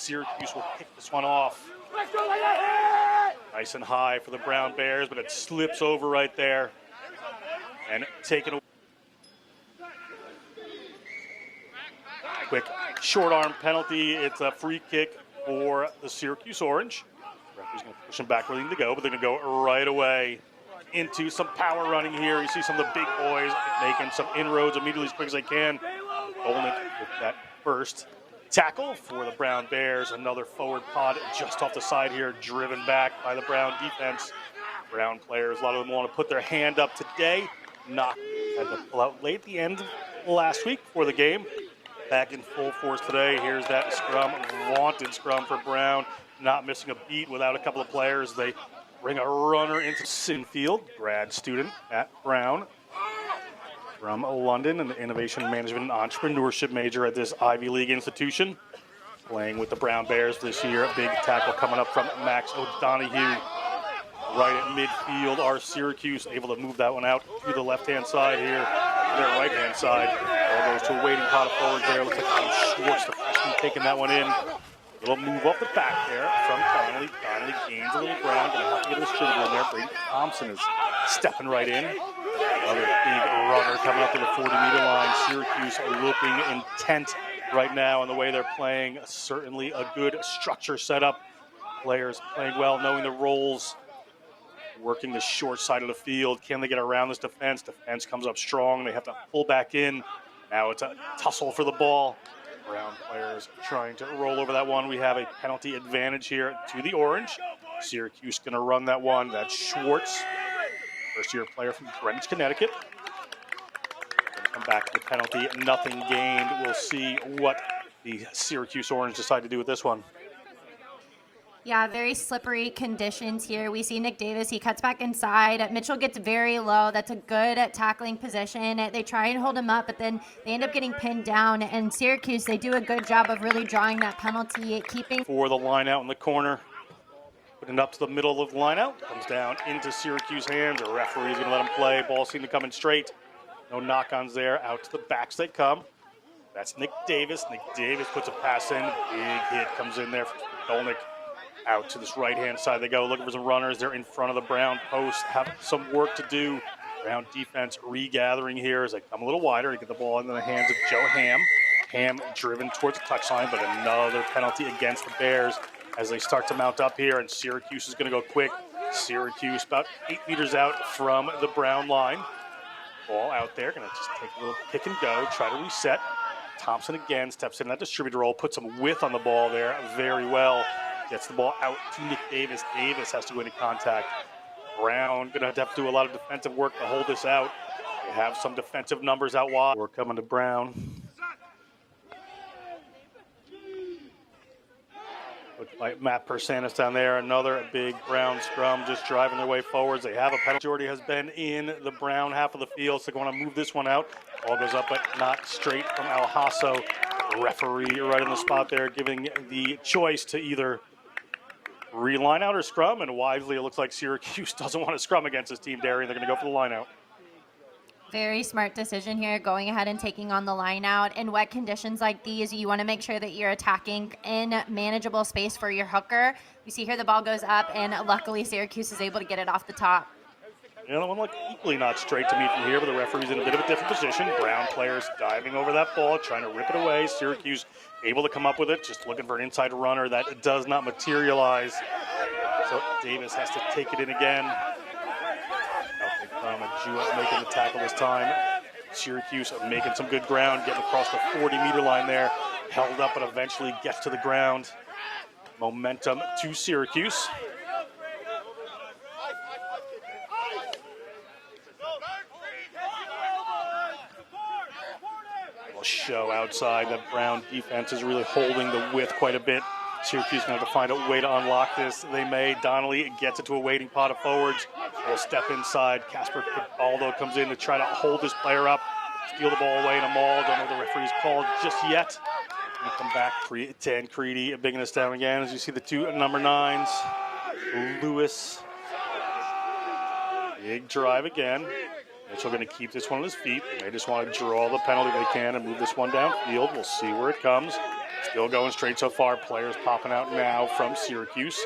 Syracuse will kick this one off. Nice and high for the Brown Bears, but it slips over right there and taken away. Quick short arm penalty. It's a free kick for the Syracuse Orange. Referee's going to push them back where they need to go, but they're going to go right away into some power running here. You see some of the big boys making some inroads immediately as quick as they can. Olnick with that first tackle for the Brown Bears. Another forward pod just off the side here, driven back by the Brown defense. Brown players, a lot of them want to put their hand up today. Had to pull out late at the end of last week for the game. Back in full force today. Here's that scrum, vaunted scrum for Brown. Not missing a beat without a couple of players. They bring a runner into Sinfield, grad student at Brown from London, an innovation management and entrepreneurship major at this Ivy League institution. Playing with the Brown Bears this year. A big tackle coming up from Max O'Donoghue. Right at midfield, our Syracuse able to move that one out to the left-hand side here, to their right-hand side. All goes to a waiting pot of forwards there. Looks like Adam Schwartz, the freshman, taking that one in. A little move off the back there from Donnelly. Donnelly gains a little ground. Going to have to get a distributor in there. Brady Thompson is stepping right in. Another big runner coming up to the 40-meter line. Syracuse looking intent right now on the way they're playing. Certainly a good structure setup. Players playing well, knowing the roles. Working the short side of the field. Can they get around this defense? Defense comes up strong. They have to pull back in. Now it's a tussle for the ball. Brown players trying to roll over that one. We have a penalty advantage here to the Orange. Syracuse going to run that one. That's Schwartz, first-year player from Greenwich, Connecticut. Going to come back to the penalty. Nothing gained. We'll see what the Syracuse Orange decide to do with this one. Yeah, very slippery conditions here. We see Nick Davis. He cuts back inside. Mitchell gets very low. That's a good tackling position. They try and hold him up, but then they end up getting pinned down. And Syracuse, they do a good job of really drawing that penalty, keeping. For the line out in the corner. Putting it up to the middle of the line out. Comes down into Syracuse hands. The referee's going to let him play. Ball seemed to come in straight. No knock-ons there. Out to the backs they come. That's Nick Davis. Nick Davis puts a pass in. Big hit comes in there for Dolnick. Out to this right-hand side they go, looking for some runners. They're in front of the Brown post, have some work to do. Brown defense regathering here as they come a little wider to get the ball into the hands of Joe Ham. Ham driven towards the touchline, but another penalty against the Bears as they start to mount up here, and Syracuse is going to go quick. Syracuse about 8 meters out from the Brown line. Ball out there, going to just take a little pick and go, try to reset. Thompson again steps in that distributor role, puts some width on the ball there very well. Gets the ball out to Nick Davis. Davis has to go into contact. Brown going to have to do a lot of defensive work to hold this out. They have some defensive numbers out wide. We're coming to Brown. Looks like Matt Persanis down there. Another big Brown scrum just driving their way forwards. They have a penalty. Majority has been in the Brown half of the field, so they want to move this one out. Ball goes up, but not straight from Alhasso. Referee right in the spot there, giving the choice to either re-line out or scrum, and wisely it looks like Syracuse doesn't want to scrum against this team, Darian. They're going to go for the line out. Very smart decision here, going ahead and taking on the line out. In wet conditions like these, you want to make sure that you're attacking in manageable space for your hooker. You see here the ball goes up, and luckily Syracuse is able to get it off the top. The other one looked equally not straight to me from here, but the referee's in a bit of a different position. Brown players diving over that ball, trying to rip it away. Syracuse able to come up with it, just looking for an inside runner. That does not materialize. So Davis has to take it in again. Jewett making the tackle this time. Syracuse making some good ground, getting across the 40-meter line there. Held up, but eventually gets to the ground. Momentum to Syracuse. Show outside. That Brown defense is really holding the width quite a bit. Syracuse going to have to find a way to unlock this. They may. Donnelly gets it to a waiting pot of forwards. Will step inside. Casper Aldo comes in to try to hold this player up, steal the ball away in a maul. Don't know if the referee's called just yet. Going to come back. 3-10 Creedy bigging us down again as you see the two number 9s. Lewis. Big drive again. Mitchell going to keep this one on his feet. They just want to draw the penalty they can and move this one downfield. We'll see where it comes. Still going straight so far. Players popping out now from Syracuse.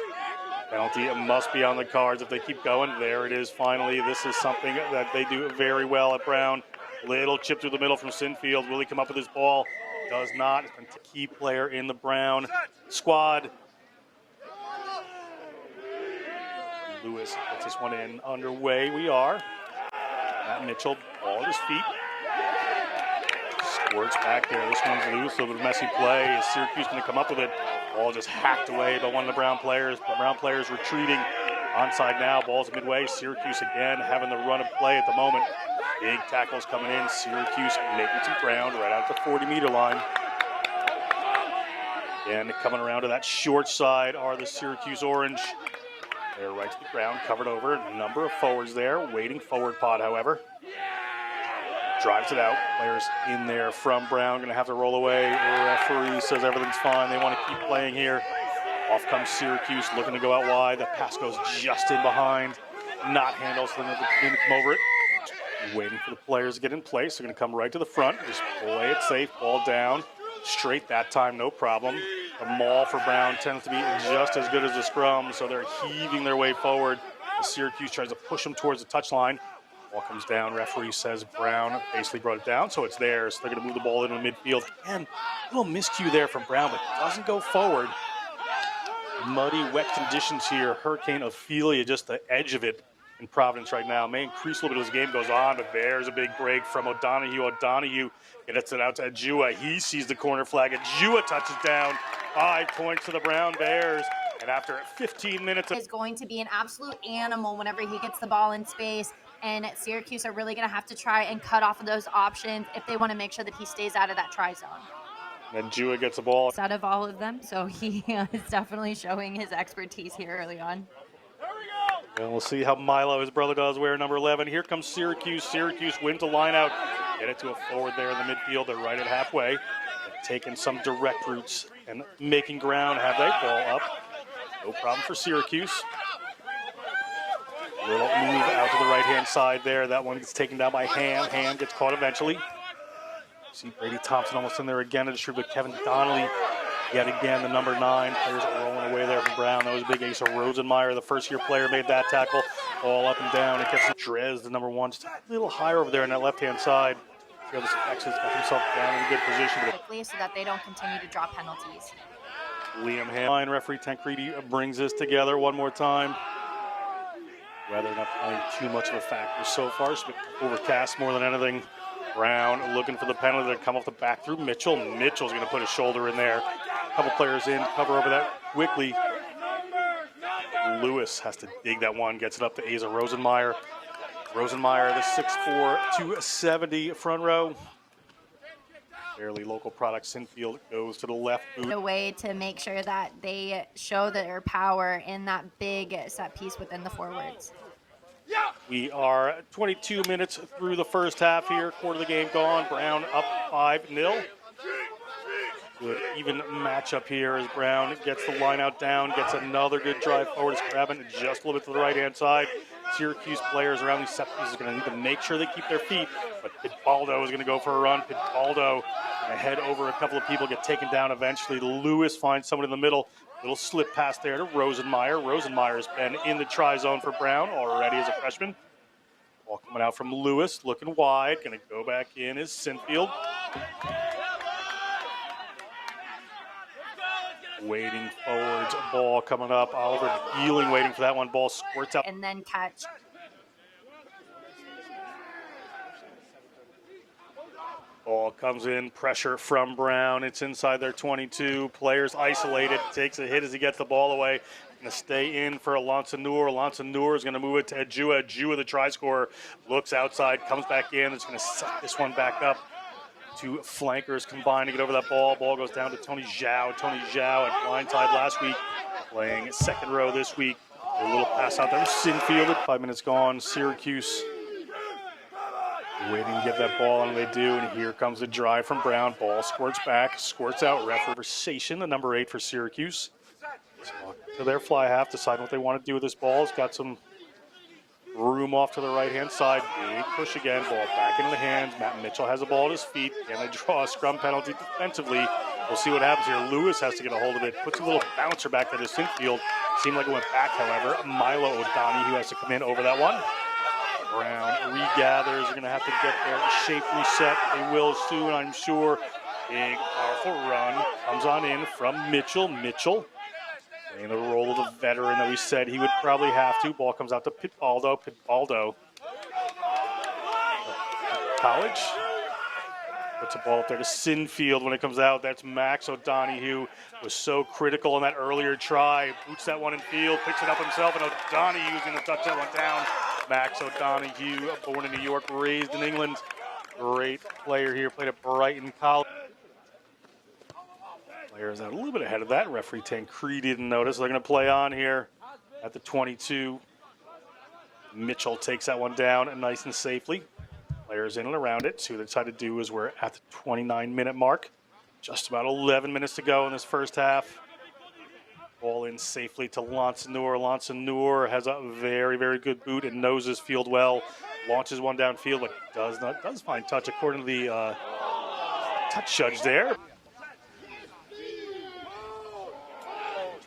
Penalty must be on the cards if they keep going. There it is finally. This is something that they do very well at Brown. Little chip through the middle from Sinfield. Will he come up with his ball? Does not. It's been a key player in the Brown squad. Lewis gets this one in. Underway we are. Matt Mitchell, ball at his feet. Squirts back there. This one's loose. A little bit of messy play. Is Syracuse going to come up with it? Ball just hacked away by one of the Brown players. The Brown players retreating. Onside now. Ball's midway. Syracuse again having the run of play at the moment. Big tackles coming in. Syracuse making some ground right out the 40-meter line. And coming around to that short side are the Syracuse Orange. They're right to the ground, covered over. A number of forwards there. Waiting forward pod, however. Drives it out. Players in there from Brown. Going to have to roll away. The referee says everything's fine. They want to keep playing here. Off comes Syracuse, looking to go out wide. The pass goes just in behind. Not handled, so they're going to come over it. Waiting for the players to get in place. They're going to come right to the front. Just play it safe. Ball down. Straight that time, no problem. The maul for Brown tends to be just as good as the scrum, so they're heaving their way forward. As Syracuse tries to push them towards the touchline. Ball comes down. Referee says Brown basically brought it down, so it's theirs. So they're going to move the ball into midfield. Again, a little miscue there from Brown, but doesn't go forward. Muddy, wet conditions here. Hurricane Ophelia, just the edge of it in Providence right now. May increase a little bit as the game goes on, but there's a big break from O'Donohue. O'Donohue gets it out to Ajua. He sees the corner flag. Ajua touches down. 5 points to the Brown Bears. And after 15 minutes, is going to be an absolute animal whenever he gets the ball in space. And Syracuse are really going to have to try and cut off of those options if they want to make sure that he stays out of that try zone. Then Jua gets the ball. Out of all of them, so he is definitely showing his expertise here early on. And we'll see how Milo, his brother, does wear number 11. Here comes Syracuse. Syracuse wins the line out. Get it to a forward there in the midfield. They're right at halfway. They're taking some direct routes and making ground. Have that ball up. No problem for Syracuse. Little move out to the right-hand side there. That one gets taken down by Ham. Ham gets caught eventually. See Brady Thompson almost in there again to distribute Kevin Donnelly. Yet again, the number 9. Players are rolling away there from Brown. That was a big ace of Rosenmeyer. The first-year player made that tackle. All up and down. It gets Drez, the number 1, just a little higher over there on that left-hand side. Travis Exes got himself down in a good position. Quickly so that they don't continue to draw penalties. Liam Ham. Referee Tancredi brings this together one more time. Weather not playing too much of a factor so far. It's been overcast more than anything. Brown looking for the penalty to come off the back through Mitchell. Mitchell's going to put his shoulder in there. A couple players in, cover over that quickly. Lewis has to dig that one, gets it up to Asa Rosenmeyer. Rosenmeyer, the 6'4", 270 front row. Fairly local product. Sinfield goes to the left boot. A way to make sure that they show their power in that big set piece within the forwards. We are 22 minutes through the first half here. Quarter of the game gone. Brown up 5-0. Good even matchup here as Brown gets the line out down, gets another good drive forward. It's grabbing just a little bit to the right-hand side. Syracuse players around these set pieces are going to need to make sure they keep their feet. But Pinbaldo is going to go for a run. Pinbaldo going to head over a couple of people, get taken down eventually. Lewis finds someone in the middle. Little slip pass there to Rosenmeyer. Rosenmeyer's been in the try zone for Brown already as a freshman. Ball coming out from Lewis, looking wide. Going to go back in is Sinfield. Waiting forwards, ball coming up. Oliver Geeling waiting for that one. Ball squirts out. And then catch. Ball comes in, pressure from Brown. It's inside their 22. Players isolated. Takes a hit as he gets the ball away. Going to stay in for Alonso Noor. Alonso Noor is going to move it to Ajua. Ajua, the try scorer, looks outside, comes back in. It's going to set this one back up. 2 flankers combine to get over that ball. Ball goes down to Tony Zhao. Tony Zhao at blindside last week, playing second row this week. A little pass out there. Sinfield, 5 minutes gone. Syracuse waiting to get that ball, and they do. And here comes the drive from Brown. Ball squirts back, squirts out. Conversation, the number 8 for Syracuse. To their fly half, deciding what they want to do with this ball. It's got some room off to the right-hand side. Big push again. Ball back into the hands. Matt Mitchell has the ball at his feet. And they draw a scrum penalty defensively. We'll see what happens here. Lewis has to get a hold of it. Puts a little bouncer back there to Sinfield. Seemed like it went back, however. Milo O'Donoghue has to come in over that one. Brown regathers. They're going to have to get their shape reset. They will soon, I'm sure. Big, powerful run. Comes on in from Mitchell. Mitchell playing the role of the veteran that we said he would probably have to. Ball comes out to Pitbaldo. Pitbaldo. College. Puts a ball up there to Sinfield when it comes out. That's Max O'Donoghue. Was so critical in that earlier try. Boots that one in field, picks it up himself, and O'Donoghue's going to touch that one down. Max O'Donoghue, born in New York, raised in England. Great player here, played at Brighton College. Players out a little bit ahead of that. Referee Tancredi didn't notice. They're going to play on here at the 22. Mitchell takes that one down nice and safely. Players in and around it. See what they decide to do is we're at the 29-minute mark. Just about 11 minutes to go in this first half. Ball in safely to Lanceneur. Lanceneur has a very, very good boot and knows his field well. Launches one downfield, but does find touch according to the touch judge there.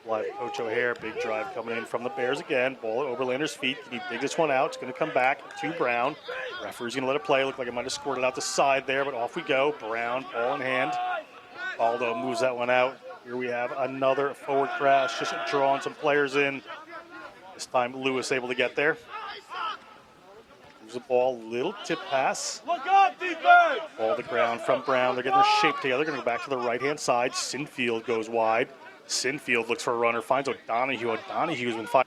Live Coach O'Hare, big drive coming in from the Bears again. Ball at Oberlander's feet. He dig this one out. It's going to come back to Brown. Referee's going to let it play. Looked like it might have scored it out the side there, but off we go. Brown, ball in hand. Aldo moves that one out. Here we have another forward crash, just drawing some players in. This time Lewis able to get there. Moves the ball, little tip pass. Look up, defense! Ball to the ground from Brown. They're getting their shape together. Going to go back to the right-hand side. Sinfield goes wide. Sinfield looks for a runner, finds O'Donoghue. O'Donoghue's been fired.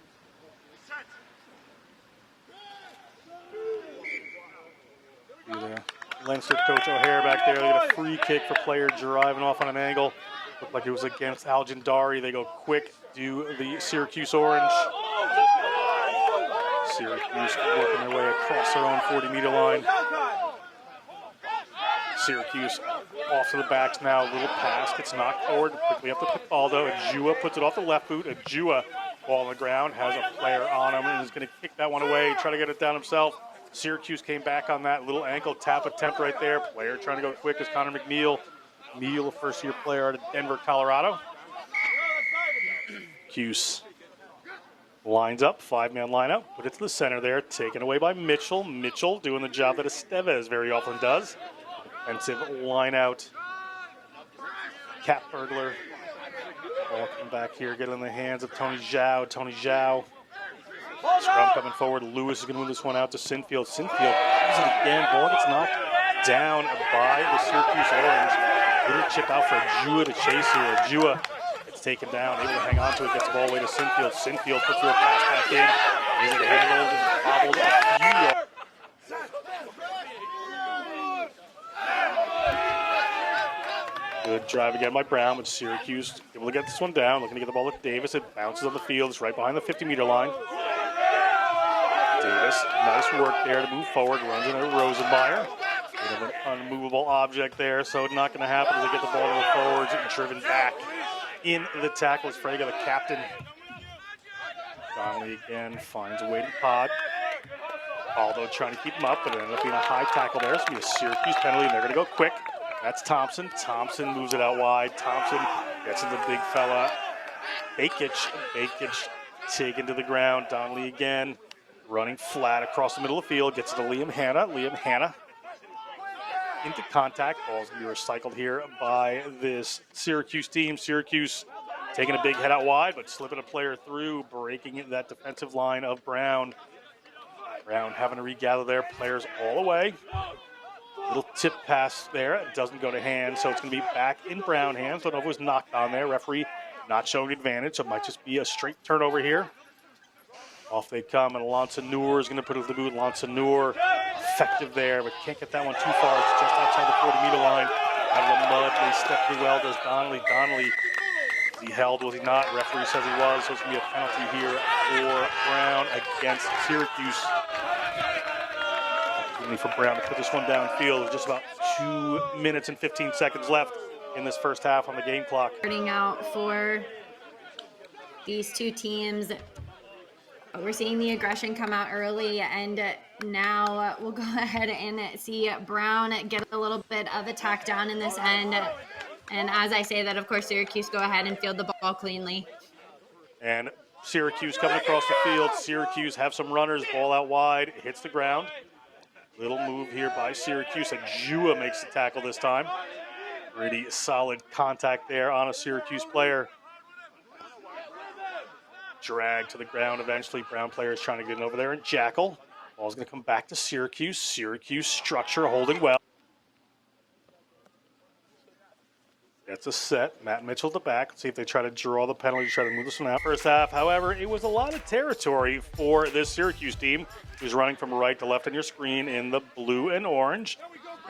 Leinster Coach O'Hare back there. They get a free kick for player driving off on an angle. Looked like it was against Aljandari. They go quick, do the Syracuse Orange. Syracuse working their way across their own 40-meter line. Syracuse off to the backs now. A little pass gets knocked forward quickly up to Pitbaldo. Ajua puts it off the left boot. Ajua, ball on the ground, has a player on him and is going to kick that one away, try to get it down himself. Syracuse came back on that little ankle tap attempt right there. Player trying to go quick is Connor McNeil. Neal, a first-year player out of Denver, Colorado. Cuse lines up, five-man lineup, put it to the center there, taken away by Mitchell. Mitchell doing the job that Estevez very often does. Defensive line out. Cat burglar. Ball coming back here, get in the hands of Tony Zhao. Tony Zhao. Scrum coming forward. Lewis is going to move this one out to Sinfield. Sinfield uses it again. Ball gets knocked down by the Syracuse Orange. Little chip out for Ajua to chase here. Ajua gets taken down, able to hang on to it, gets the ball away to Sinfield. Sinfield puts through a pass back in. Is it handled and bobbled a few yards. Good drive again by Brown, but Syracuse able to get this one down. Looking to get the ball to Davis. It bounces on the field. It's right behind the 50-meter line. Davis, nice work there to move forward. Runs into Rosenmeyer. Bit of an unmovable object there, so it's not going to happen as they get the ball to the forwards and driven back in the tackle. It's Frega, the captain. Donnelly again finds a way to Pod. Aldo trying to keep him up, but it ended up being a high tackle there. It's going to be a Syracuse penalty, and they're going to go quick. That's Thompson. Thompson moves it out wide. Thompson gets to the big fella. Bakic taken to the ground. Donnelly again running flat across the middle of the field. Gets to Liam Hanna. Liam Hanna into contact. Ball's going to be recycled here by this Syracuse team. Syracuse taking a big head out wide, but slipping a player through, breaking that defensive line of Brown. Brown having to regather their players all the way. Little tip pass there. It doesn't go to hand, so it's going to be back in Brown hands. Don't know if it was knocked on there. Referee not showing advantage, so it might just be a straight turnover here. Off they come, and Lanceneur is going to put it to the boot. Lanceneur effective there, but can't get that one too far. It's just outside the 40-meter line. Out of the mud, they step pretty well. Does Donnelly. Donnelly, was he held? Was he not? Referee says he was, so it's going to be a penalty here for Brown against Syracuse. For Brown to put this one downfield with just about 2 minutes and 15 seconds left in this first half on the game clock. Starting out for these two teams. We're seeing the aggression come out early, and now we'll go ahead and see Brown get a little bit of attack down in this end. And as I say that, of course, Syracuse go ahead and field the ball cleanly. And Syracuse coming across the field. Syracuse have some runners. Ball out wide. Hits the ground. Little move here by Syracuse. Ajua makes the tackle this time. Pretty solid contact there on a Syracuse player. Drag to the ground eventually. Brown player is trying to get it over there. And Jackal. Ball's going to come back to Syracuse. Syracuse structure holding well. That's a set. Matt Mitchell at the back. Let's see if they try to draw the penalty, try to move this one out. First half, however, it was a lot of territory for this Syracuse team, who's running from right to left on your screen in the blue and orange.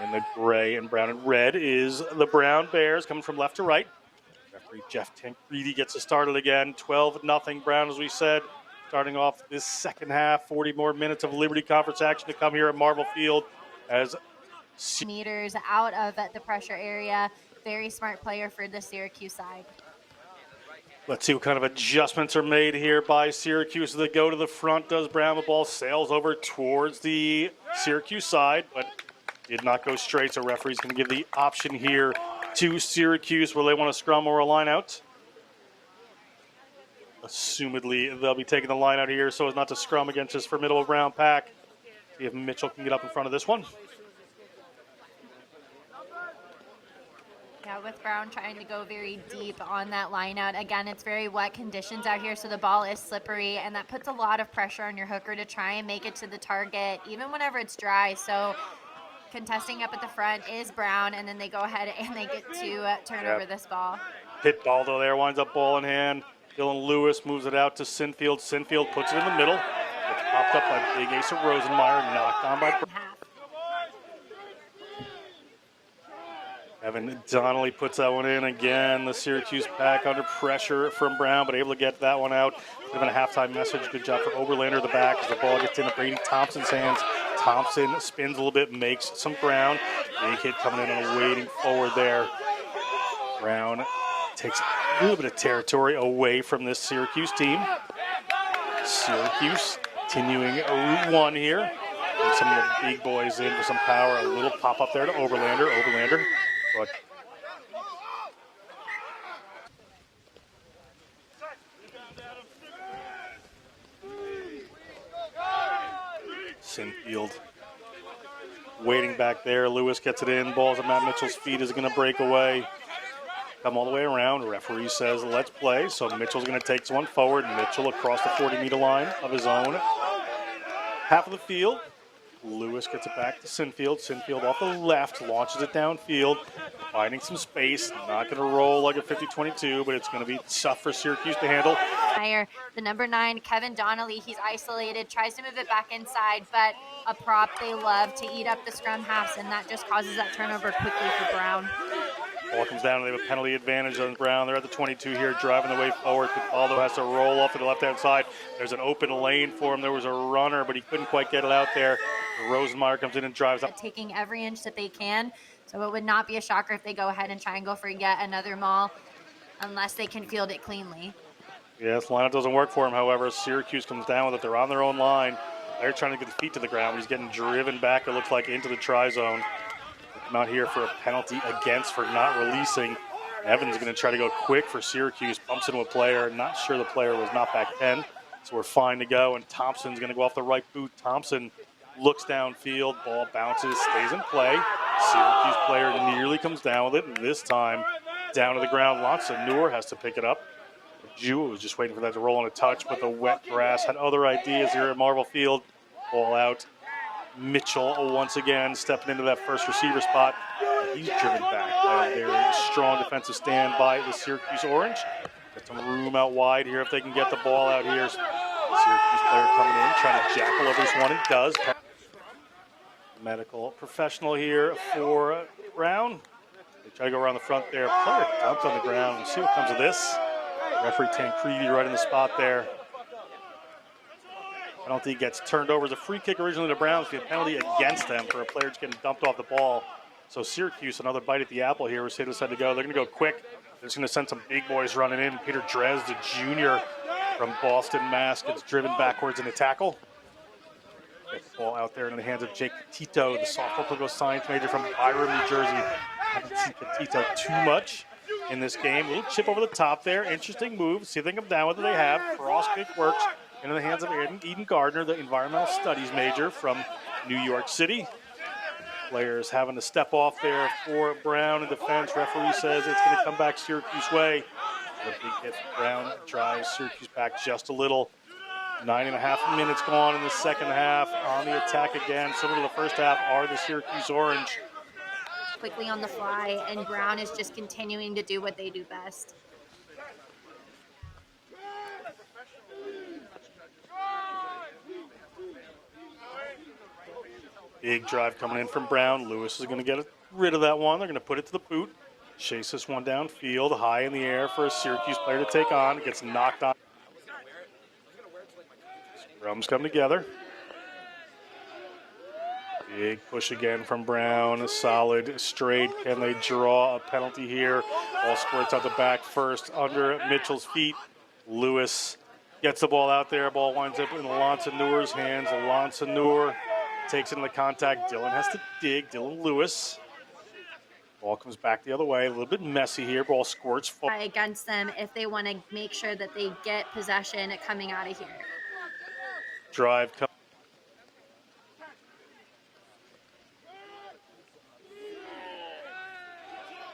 In the gray and brown and red is the Brown Bears coming from left to right. Referee Jeff Tancredi gets it started again. 12-0 Brown, as we said. Starting off this second half, 40 more minutes of Liberty Conference action to come here at Marvel Field as meters out of the pressure area. Very smart player for the Syracuse side. Let's see what kind of adjustments are made here by Syracuse. They go to the front. Does Brown? The ball sails over towards the Syracuse side, but did not go straight. So referee's going to give the option here to Syracuse where they want to scrum or a line out. Assumedly, they'll be taking the line out here so as not to scrum against this formidable Brown pack. See if Mitchell can get up in front of this one. Yeah, with Brown trying to go very deep on that line out. Again, it's very wet conditions out here, so the ball is slippery, and that puts a lot of pressure on your hooker to try and make it to the target, even whenever it's dry. So contesting up at the front is Brown, and then they go ahead and they get to turn over this ball. Hit Baldo there, winds up ball in hand. Dylan Lewis moves it out to Sinfield. Sinfield puts it in the middle. It's popped up by Big Asa Rosenmeyer, knocked on by Evan Donnelly puts that one in again. The Syracuse pack under pressure from Brown, but able to get that one out. Been a halftime message. Good job for Oberlander at the back as the ball gets into Brady Thompson's hands. Thompson spins a little bit, makes some ground. Big hit coming in and waiting forward there. Brown takes a little bit of territory away from this Syracuse team. Syracuse continuing Route 1 here. And some of the big boys in for some power. A little pop up there to Oberlander. Oberlander. But Sinfield waiting back there. Lewis gets it in. Ball's at Matt Mitchell's feet. Is going to break away. Come all the way around. Referee says, let's play. So Mitchell's going to take this one forward. Mitchell across the 40-meter line of his own half of the field. Lewis gets it back to Sinfield. Sinfield off the left, launches it downfield, finding some space. Not going to roll like a 50-22, but it's going to be tough for Syracuse to handle. The number 9, Kevin Donnelly, he's isolated, tries to move it back inside, but a prop they love to eat up the scrum halves, and that just causes that turnover quickly for Brown. Ball comes down, and they have a penalty advantage on Brown. They're at the 22 here, driving the way forward. Capaldo has to roll off to the left-hand side. There's an open lane for him. There was a runner, but he couldn't quite get it out there. Rosenmeyer comes in and drives up. Taking every inch that they can, so it would not be a shocker if they go ahead and try and go for yet another maul, unless they can field it cleanly. Yes, lineup doesn't work for him, however. Syracuse comes down with it. They're on their own line. They're trying to get his feet to the ground. He's getting driven back, it looks like, into the try zone. Come out here for a penalty against for not releasing. Evans going to try to go quick for Syracuse. Bumps into a player. Not sure the player was not back 10. So we're fine to go. And Thompson's going to go off the right boot. Thompson looks downfield. Ball bounces, stays in play. Syracuse player nearly comes down with it. This time down to the ground. Noor has to pick it up. Jewett was just waiting for that to roll on a touch, but the wet grass had other ideas here at Marvel Field. Ball out. Mitchell once again stepping into that first receiver spot. He's driven back by a very strong defensive stand by the Syracuse Orange. Got some room out wide here if they can get the ball out here. Syracuse player coming in, trying to jackal over this one. It does. Medical professional here for Brown. They try to go around the front there. Player dumps on the ground. We'll see what comes of this. Referee Tancredi right in the spot there. Penalty gets turned over as a free kick originally to Browns. We have a penalty against them for a player just getting dumped off the ball. So Syracuse, another bite at the apple here. We're decided to go. They're going to go quick. They're just going to send some big boys running in. Peter Dresd, Jr. from Boston, Mass. Gets driven backwards in a tackle. Gets the ball out there in the hands of Jake Petito, the sophomore political science major from Byram, New Jersey. Haven't seen Petito too much. in this game. A little chip over the top there. Interesting move. See if they can come down with it. They have. Cross kick works into the hands of Eden Gardner, the environmental studies major from New York City. Players having to step off there for Brown in defense. Referee says it's going to come back Syracuse way. The big hit for Brown drives Syracuse back just a little. 9.5 minutes gone in the second half. On the attack again, similar to the first half, are the Syracuse Orange. Quickly on the fly, and Brown is just continuing to do what they do best. Big drive coming in from Brown. Lewis is going to get rid of that one. They're going to put it to the boot. Chase this one downfield, high in the air for a Syracuse player to take on. Gets knocked on. Scrums come together. Big push again from Brown. A solid straight. Can they draw a penalty here? Ball squirts out the back first under Mitchell's feet. Lewis gets the ball out there. Ball winds up in Lonsoneur's hands. Lonsoneur takes it in the contact. Dylan has to dig. Dylan Lewis. Ball comes back the other way. A little bit messy here. Ball squirts forward. Against them if they want to make sure that they get possession coming out of here. Drive.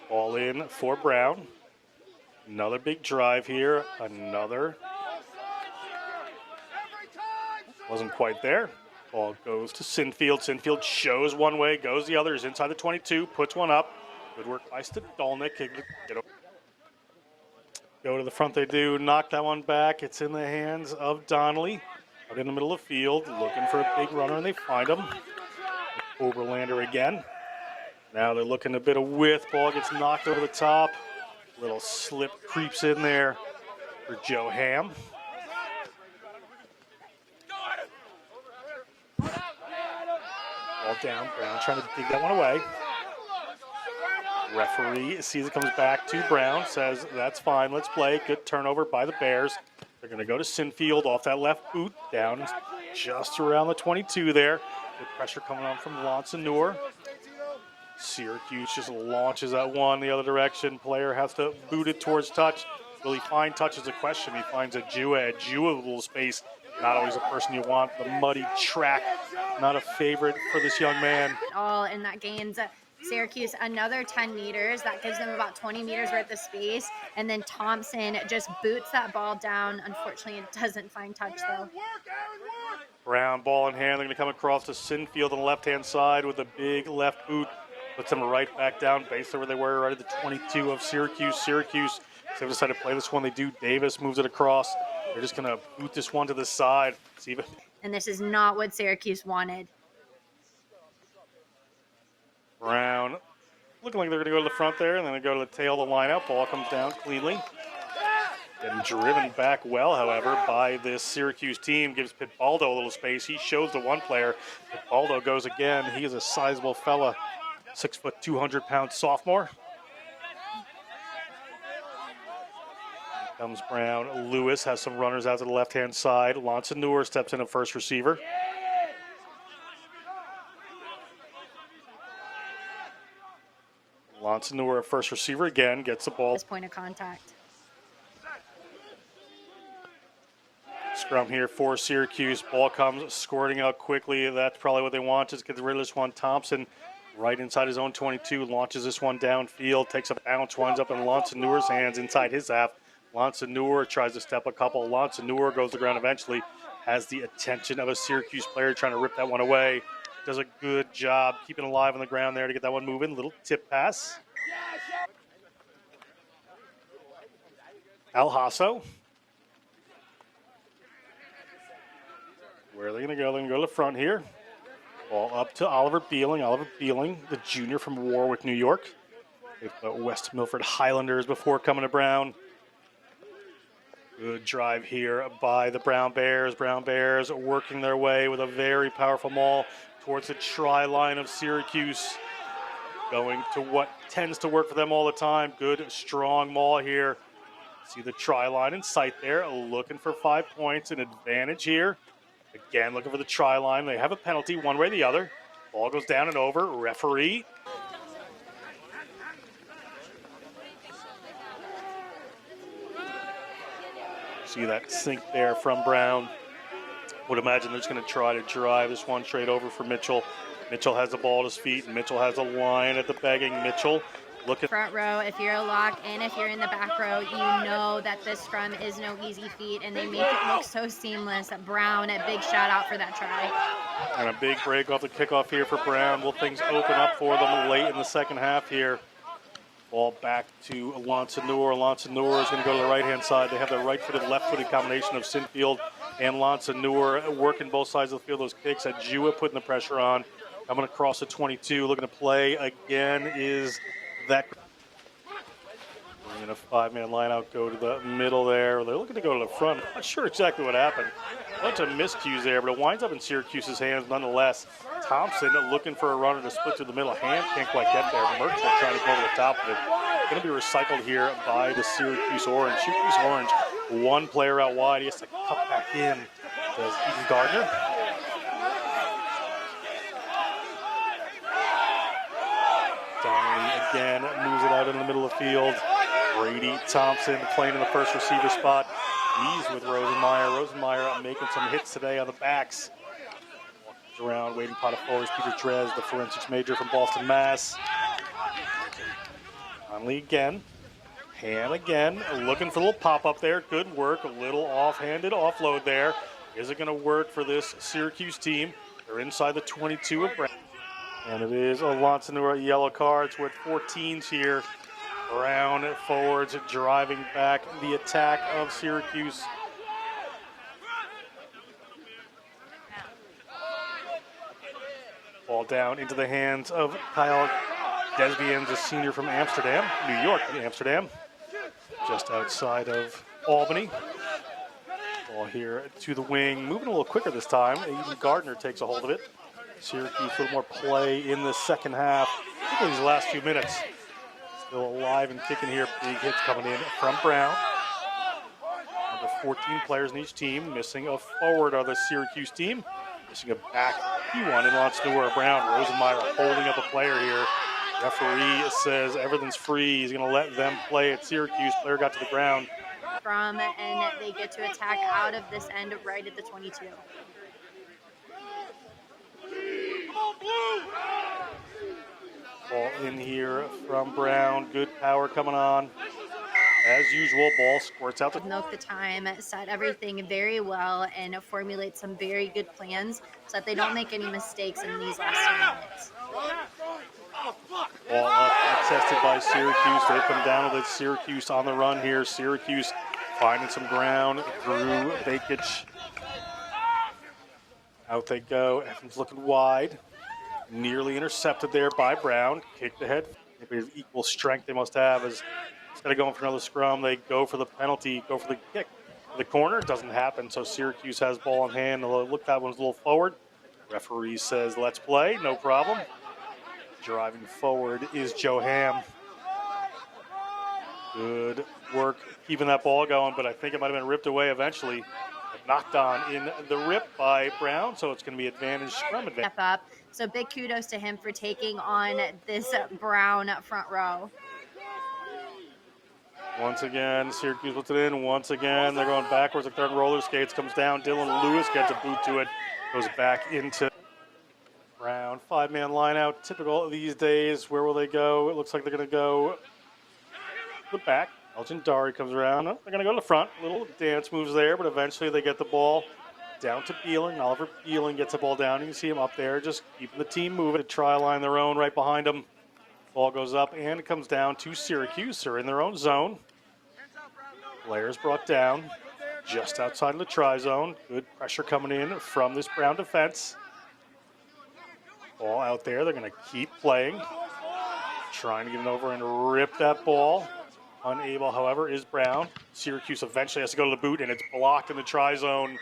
Ball in for Brown. Another big drive here. Another. Wasn't quite there. Ball goes to Sinfield. Sinfield shows one way, goes the other. Is inside the 22, puts one up. Good work by Stadolnik. Go to the front they do. Knock that one back. It's in the hands of Donnelly. Out in the middle of the field, looking for a big runner, and they find him. Oberlander again. Now they're looking a bit of width. Ball gets knocked over the top. Little slip creeps in there for Joe Ham. Ball down. Brown trying to dig that one away. Referee sees it comes back to Brown. Says, that's fine. Let's play. Good turnover by the Bears. They're going to go to Sinfield off that left boot. Down just around the 22 there. Good pressure coming on from Lonsoneur. Syracuse just launches that one the other direction. Player has to boot it towards touch. Will he find touch is a question. He finds a Jua a little space. Not always the person you want. The muddy track, not a favorite for this young man. All in that gains Syracuse another 10 meters. That gives them about 20 meters worth of space. And then Thompson just boots that ball down. Unfortunately, it doesn't find touch, though. Brown, ball in hand. They're going to come across to Sinfield on the left-hand side with a big left boot. Puts them right back down, basically where they were, right at the 22 of Syracuse. Syracuse, they've decided to play this one. They do. Davis moves it across. They're just going to boot this one to the side. See if it... And this is not what Syracuse wanted. Brown looking like they're going to go to the front there, and then they go to the tail of the lineup. Ball comes down cleanly. Getting driven back well, however, by this Syracuse team. Gives Pitbaldo a little space. He shows the one player. Pitbaldo goes again. He is a sizable fella. 6 foot, 200-pound sophomore. Here comes Brown. Lewis has some runners out to the left-hand side. Lonsoneur steps in at first receiver. Lonsoneur at first receiver again, gets the ball. This point of contact. Scrum here for Syracuse. Ball comes squirting out quickly. That's probably what they want. Just get rid of this one. Thompson right inside his own 22, launches this one downfield, takes a bounce, winds up in Lonsoneur's hands inside his half. Lonsoneur tries to step a couple. Lonsoneur goes to the ground eventually, has the attention of a Syracuse player trying to rip that one away. Does a good job keeping alive on the ground there to get that one moving. Little tip pass. Al Hasso. Where are they going to go? They're going to go to the front here. Ball up to Oliver Beeling. Oliver Beeling, the junior from Warwick, New York. The West Milford Highlanders before coming to Brown. Good drive here by the Brown Bears. Brown Bears working their way with a very powerful maul towards the try line of Syracuse. Going to what tends to work for them all the time. Good, strong maul here. See the try line in sight there. Looking for 5 points, an advantage here. Again, looking for the try line. They have a penalty one way or the other. Ball goes down and over. Referee. See that sink there from Brown. Would imagine they're just going to try to drive this one straight over for Mitchell. Mitchell has the ball at his feet. Mitchell has a line at the begging. Mitchell looking. Front row, if you're a lock and if you're in the back row, you know that this scrum is no easy feat, and they make it look so seamless. Brown, a big shout out for that try. And a big break off the kickoff here for Brown. Will things open up for them late in the second half here? Ball back to Lansanur. Lansanur is going to go to the right-hand side. They have the right-footed, left-footed combination of Sinfield and Lansanur working both sides of the field. Those kicks. Ajua putting the pressure on. Coming across the 22. Looking to play again is that. Bringing a five-man line out. Go to the middle there. They're looking to go to the front. Not sure exactly what happened. A bunch of miscues there, but it winds up in Syracuse's hands nonetheless. Thompson looking for a runner to split through the middle. Hand can't quite get there. Merchant trying to go over the top of it. Going to be recycled here by the Syracuse Orange. Syracuse Orange, one player out wide. He has to cut back in. Does Eden Gardner. Donnelly again moves it out in the middle of the field. Brady Thompson playing in the first receiver spot. He's with Rosenmeyer. Rosenmeyer making some hits today on the backs. Walks around, waiting pot of forwards. Peter Drez, the forensics major from Boston, Mass. Conley again. Ham again. Looking for a little pop-up there. Good work. A little off-handed offload there. Is it going to work for this Syracuse team? They're inside the 22 of Brown. And it is a Lansanur yellow cards. We're at 14s here. Brown forwards driving back the attack of Syracuse. Ball down into the hands of Kyle Desbiens, a senior from Amsterdam, New York, Amsterdam, just outside of Albany. Ball here to the wing, moving a little quicker this time. Even Gardner takes a hold of it. Syracuse a little more play in the second half, particularly these last few minutes. Still alive and kicking here. Big hits coming in from Brown. Number 14 players in each team. Missing a forward of the Syracuse team. Missing a back. He won in Lansanur. Brown. Rosenmeyer holding up a player here. Referee says everything's free. He's going to let them play at Syracuse. Player got to the ground. And they get to attack out of this end right at the 22. Ball in here from Brown. Good power coming on. As usual, ball squirts out. Milk the time, set everything very well, and formulate some very good plans so that they don't make any mistakes in these last 2 minutes. Ball up, contested by Syracuse. They come down with Syracuse on the run here. Syracuse finding some ground through Bakich. Out they go. Evans looking wide. Nearly intercepted there by Brown. Kicked ahead. Maybe equal strength they must have as instead of going for another scrum, they go for the penalty, go for the kick. The corner doesn't happen, so Syracuse has ball in hand. Look, that one's a little forward. Referee says, let's play, no problem. Driving forward is Joe Ham. Good work keeping that ball going, but I think it might have been ripped away eventually. Knocked on in the rip by Brown, so it's going to be advantage, scrum advantage. Up. So big kudos to him for taking on this Brown front row. Once again, Syracuse puts it in. Once again, they're going backwards. The third roller skates comes down. Dylan Lewis gets a boot to it. Goes back into Brown. Five-man line out. Typical these days. Where will they go? It looks like they're going to go the back. Elgin Dari comes around. They're going to go to the front. Little dance moves there, but eventually they get the ball down to Beeling. Oliver Beeling gets the ball down. You can see him up there, just keeping the team moving. A try line their own right behind them. Ball goes up and it comes down to Syracuse. They're in their own zone. Players brought down just outside of the try zone. Good pressure coming in from this Brown defense. Ball out there. They're going to keep playing. Trying to get it over and rip that ball. Unable, however, is Brown. Syracuse eventually has to go to the boot, and it's blocked in the try zone